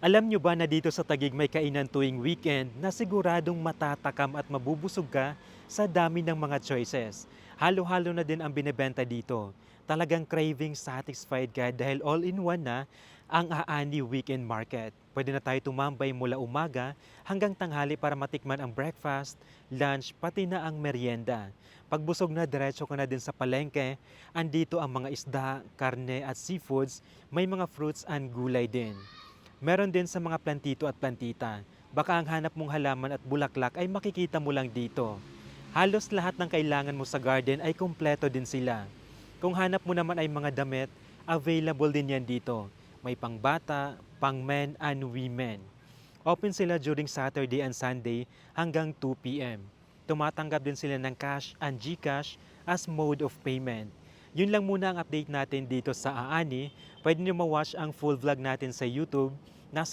Alam nyo ba na dito sa Taguig may kainan tuwing weekend na siguradong matatakam at mabubusog ka sa dami ng mga choices. Halo-halo na din ang binebenta dito. Talagang craving satisfied ka dahil all-in-one na ang Aani Weekend Market. Pwede na tayo tumambay mula umaga hanggang tanghali para matikman ang breakfast, lunch, pati na ang merienda. Pagbusog na, diretso ka na din sa palengke. Andito ang mga isda, karne at seafoods, may mga fruits and gulay din. Meron din sa mga plantito at plantita. Baka ang hanap mong halaman at bulaklak ay makikita mo lang dito. Halos lahat ng kailangan mo sa garden ay kumpleto din sila. Kung hanap mo naman ay mga damit, available din yan dito. May pangbata, pang men and women. Open sila during Saturday and Sunday hanggang 2 p.m. Tumatanggap din sila ng cash and GCash as mode of payment. Yun lang muna ang update natin dito sa Aani. Pwede nyo ma-watch ang full vlog natin sa YouTube